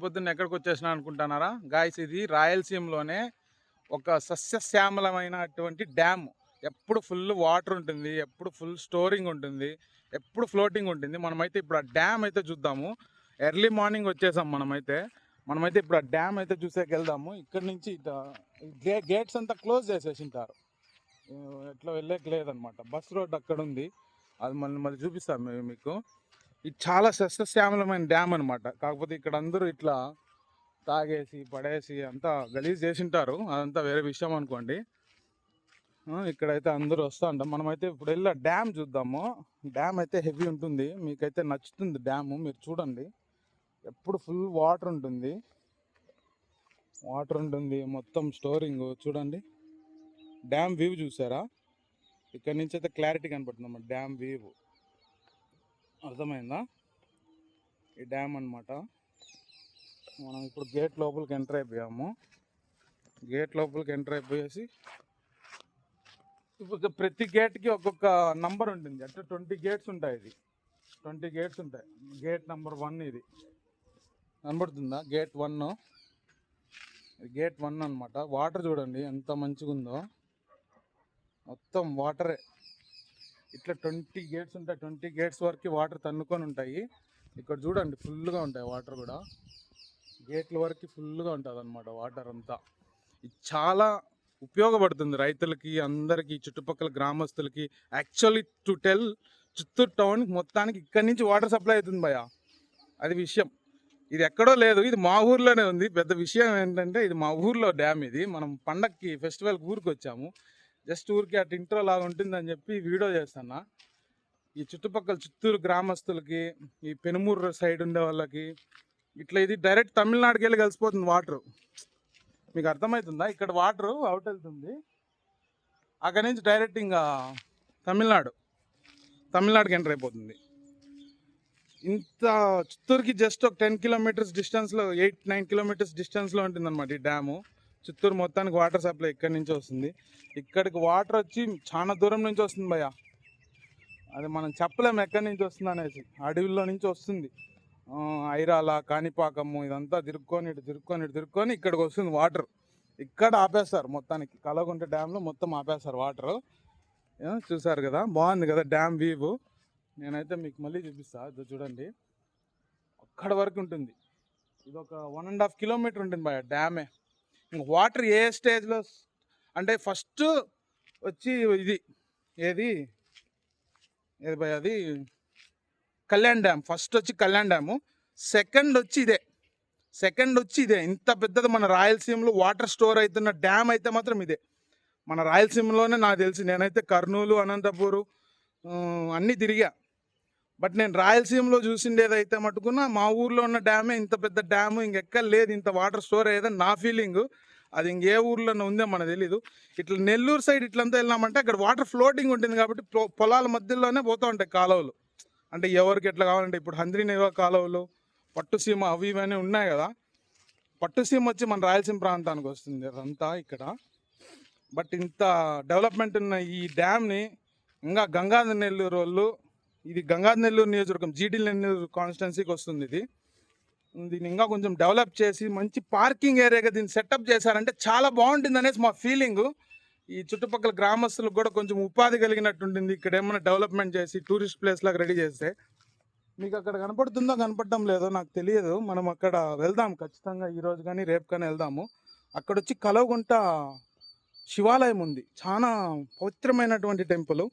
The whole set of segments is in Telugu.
పొద్దున్న ఎక్కడికి వచ్చేసినా అనుకుంటున్నారా గాయస్? ఇది రాయలసీమలోనే ఒక సస్యశ్యామలమైనటువంటి డ్యామ్. ఎప్పుడు ఫుల్ వాటర్ ఉంటుంది, ఎప్పుడు ఫుల్ స్టోరింగ్ ఉంటుంది, ఎప్పుడు ఫ్లోటింగ్ ఉంటుంది. మనమైతే ఇప్పుడు ఆ డ్యామ్ అయితే చూద్దాము. ఎర్లీ మార్నింగ్ వచ్చేసాం మనమైతే ఇప్పుడు ఆ డ్యామ్ అయితే చూసేకి వెళ్దాము. ఇక్కడ నుంచి గేట్స్ అంతా క్లోజ్ చేసేసింటారు, ఎట్లా వెళ్ళేకి లేదనమాట. బస్ రోడ్ అక్కడ ఉంది, అది మళ్ళీ చూపిస్తాం మీకు. ఇది చాలా సస్యశ్యామలమైన డ్యామ్ అనమాట. కాకపోతే ఇక్కడ అందరూ ఇట్లా తాగేసి పడేసి అంతా గలీజ్ చేసింటారు, అదంతా వేరే విషయం అనుకోండి. ఇక్కడైతే అందరూ వస్తూ ఉంటాం. మనమైతే ఇప్పుడు వెళ్ళి డ్యామ్ చూద్దాము. డ్యామ్ అయితే హెవీ ఉంటుంది, మీకైతే నచ్చుతుంది డ్యాము. మీరు చూడండి, ఎప్పుడు ఫుల్ వాటర్ ఉంటుంది, మొత్తం స్టోరింగ్. చూడండి డ్యామ్ వ్యూ చూసారా? ఇక్కడ నుంచి అయితే క్లారిటీ కనపడుతుంది అన్నమాట డ్యామ్ వ్యూ. అర్థమైందా? ఈ డ్యామ్ అనమాట. మనం ఇప్పుడు గేట్ లోపలికి ఎంటర్ అయిపోయాము. అయిపోయేసి ఇప్పుడు ప్రతి గేట్కి ఒక్కొక్క నంబర్ ఉంటుంది. అంటే 20 గేట్స్ ఉంటాయి. ఇది 20 గేట్స్ ఉంటాయి. గేట్ నెంబర్ 1 ఇది కనబడుతుందా? గేట్ 1 అనమాట. వాటర్ చూడండి ఎంత మంచిగా ఉందో, మొత్తం వాటరే. ఇట్లా 20 గేట్స్ ఉంటాయి. 20 గేట్స్ వరకు వాటర్ తన్నుకొని ఉంటాయి. ఇక్కడ చూడండి ఫుల్గా ఉంటాయి వాటర్ కూడా. గేట్ల వరకు ఫుల్గా ఉంటుంది అనమాట వాటర్ అంతా. ఇది చాలా ఉపయోగపడుతుంది రైతులకి, అందరికీ, చుట్టుపక్కల గ్రామస్తులకి. యాక్చువల్లీ టు టెల్, చిత్తూరు టౌన్కి మొత్తానికి ఇక్కడి నుంచి వాటర్ సప్లై అవుతుంది భయ. అది విషయం. ఇది ఎక్కడో లేదు, ఇది మా ఊర్లోనే ఉంది. పెద్ద విషయం ఏంటంటే ఇది మా ఊర్లో డ్యామ్. ఇది మనం పండక్కి ఫెస్టివల్కి ఊరికి వచ్చాము. జస్ట్ ఊరికి అటు ఇంట్రో లాగా ఉంటుందని చెప్పి వీడియో చేస్తున్నా. ఈ చుట్టుపక్కల చిత్తూరు గ్రామస్తులకి, ఈ పెనుమూరు సైడ్ ఉండే వాళ్ళకి ఇట్లా ఇది డైరెక్ట్ తమిళనాడుకి వెళ్ళి కలిసిపోతుంది వాటరు. మీకు అర్థమవుతుందా? ఇక్కడ వాటరు అవుట్ వెళ్తుంది, అక్కడి నుంచి డైరెక్ట్ ఇంకా తమిళనాడుకి ఎంటర్ అయిపోతుంది. ఇంత చిత్తూరుకి జస్ట్ ఒక 10 కిలోమీటర్స్ డిస్టెన్స్లో, 8-9 కిలోమీటర్స్ డిస్టెన్స్లో ఉంటుంది అనమాట ఈ డ్యాము. చిత్తూరు మొత్తానికి వాటర్ సప్లై ఇక్కడి నుంచి వస్తుంది. ఇక్కడికి వాటర్ వచ్చి చాలా దూరం నుంచి వస్తుంది భయ్య. అది మనం చెప్పలేము ఎక్కడి నుంచి వస్తుంది అనేసి. అడవిలో నుంచి వస్తుంది. ఐరాల, కాణిపాకము ఇదంతా తిరుక్కొని ఇక్కడికి వస్తుంది వాటర్. ఇక్కడ ఆపేస్తారు మొత్తానికి. కలగుంట డ్యామ్లో మొత్తం ఆపేస్తారు వాటరు. చూసారు కదా, బాగుంది కదా డ్యామ్ వ్యూ. నేనైతే మీకు మళ్ళీ చూపిస్తా. చూడండి అక్కడ వరకు ఉంటుంది. ఇది ఒక 1.5 కిలోమీటర్ ఉంటుంది భయ డ్యామే. ఇంక వాటర్ ఏ స్టేజ్లో అంటే ఫస్ట్ వచ్చి ఏది భయ, అది కళ్యాణ్ డ్యామ్. ఫస్ట్ వచ్చి కళ్యాణ్ డ్యాము. సెకండ్ వచ్చి ఇదే. ఇంత పెద్దది మన రాయలసీమలో వాటర్ స్టోర్ అవుతున్న డ్యామ్ అయితే మాత్రం ఇదే. మన రాయలసీమలోనే నాకు తెలిసి. నేనైతే కర్నూలు, అనంతపూరు అన్నీ తిరిగా. బట్ నేను రాయలసీమలో చూసిండేదైతే మటుకున్న మా ఊర్లో ఉన్న డ్యామే ఇంత పెద్ద డ్యాము. ఇంకెక్కడ లేదు ఇంత వాటర్ స్టోర్ అయ్యేదని నా ఫీలింగు. అది ఇంకే ఊర్లోనే ఉందో మనకు తెలీదు. ఇట్లా నెల్లూరు సైడ్ ఇట్లంతా వెళ్ళామంటే అక్కడ వాటర్ ఫ్లోటింగ్ ఉంటుంది కాబట్టి పొలాల మధ్యలోనే పోతూ ఉంటాయి కాలువలు. అంటే ఎవరికి ఎట్లా కావాలంటే ఇప్పుడు హంద్రీనేవా కాలువలు, పట్టుసీమ అవి ఇవన్నీ ఉన్నాయి కదా. పట్టుసీమ వచ్చి మన రాయలసీమ ప్రాంతానికి వస్తుంది అదంతా ఇక్కడ. బట్ ఇంత డెవలప్మెంట్ ఉన్న ఈ డ్యామ్ని ఇంకా గంగాధర నెల్లూరు వాళ్ళు, ఇది గంగాధర నెల్లూరు నియోజకవర్గం, జీడీ నెల్లూరు కాన్స్టిట్యున్సీకి వస్తుంది ఇది. దీన్ని ఇంకా కొంచెం డెవలప్ చేసి మంచి పార్కింగ్ ఏరియాగా దీన్ని సెటప్ చేశారంటే చాలా బాగుంటుంది అనేసి మా ఫీలింగు. ఈ చుట్టుపక్కల గ్రామస్తులకు కూడా కొంచెం ఉపాధి కలిగినట్టుంటుంది. ఇక్కడ ఏమైనా డెవలప్మెంట్ చేసి టూరిస్ట్ ప్లేస్ లాగా రెడీ చేస్తే. మీకు అక్కడ కనపడటం లేదో నాకు తెలియదు. మనం అక్కడ వెళ్దాం ఖచ్చితంగా, ఈరోజు కానీ రేపు కానీ వెళ్దాము. అక్కడ వచ్చి కలవగుంట శివాలయం ఉంది, చాలా పవిత్రమైనటువంటి టెంపుల్.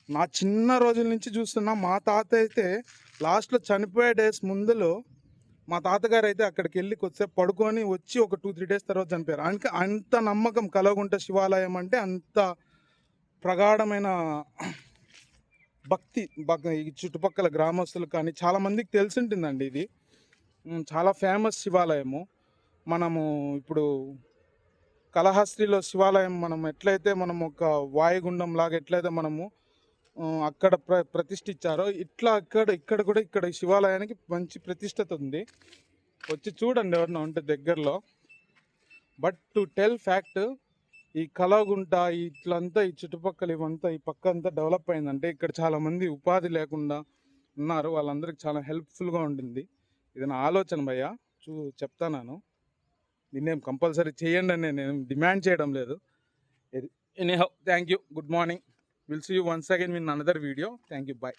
నా చిన్న రోజుల నుంచి చూస్తున్నా. మా తాత అయితే లాస్ట్లో చనిపోయే డేస్ ముందులో మా తాతగారు అయితే అక్కడికి వెళ్ళి కొద్దిసేపు పడుకొని వచ్చి ఒక 2-3 డేస్ తర్వాత చనిపోయారు. అంత నమ్మకం కలవగుంట శివాలయం అంటే. అంత ప్రగాఢమైన భక్తి ఈ చుట్టుపక్కల గ్రామస్తులు కానీ చాలామందికి తెలిసి ఉంటుందండి. ఇది చాలా ఫేమస్ శివాలయము. మనము ఇప్పుడు కళహస్తిలో శివాలయం మనం ఎట్లయితే మనం ఒక వాయుగుండం లాగా ఎట్లయితే మనము అక్కడ ప్రతిష్ఠించారో ఇట్లా ఇక్కడ కూడా శివాలయానికి మంచి ప్రతిష్టత ఉంది. వచ్చి చూడండి ఎవరన్నా ఉంటే దగ్గరలో. బట్ టు టెల్ ఫ్యాక్ట్, ఈ కలవగుంట ఇట్లంతా ఈ చుట్టుపక్కల ఇవంతా ఈ పక్క అంతా డెవలప్ అయిందంటే ఇక్కడ చాలామంది ఉపాధి లేకుండా ఉన్నారు, వాళ్ళందరికీ చాలా హెల్ప్ఫుల్గా ఉంటుంది. ఇది నా ఆలోచన భయ్య. చెప్తాను. దీన్నేం కంపల్సరీ చేయండి అని నేను డిమాండ్ చేయడం లేదు. Anyhow, thank you, good morning. Will see you once again in another video. Thank you, bye.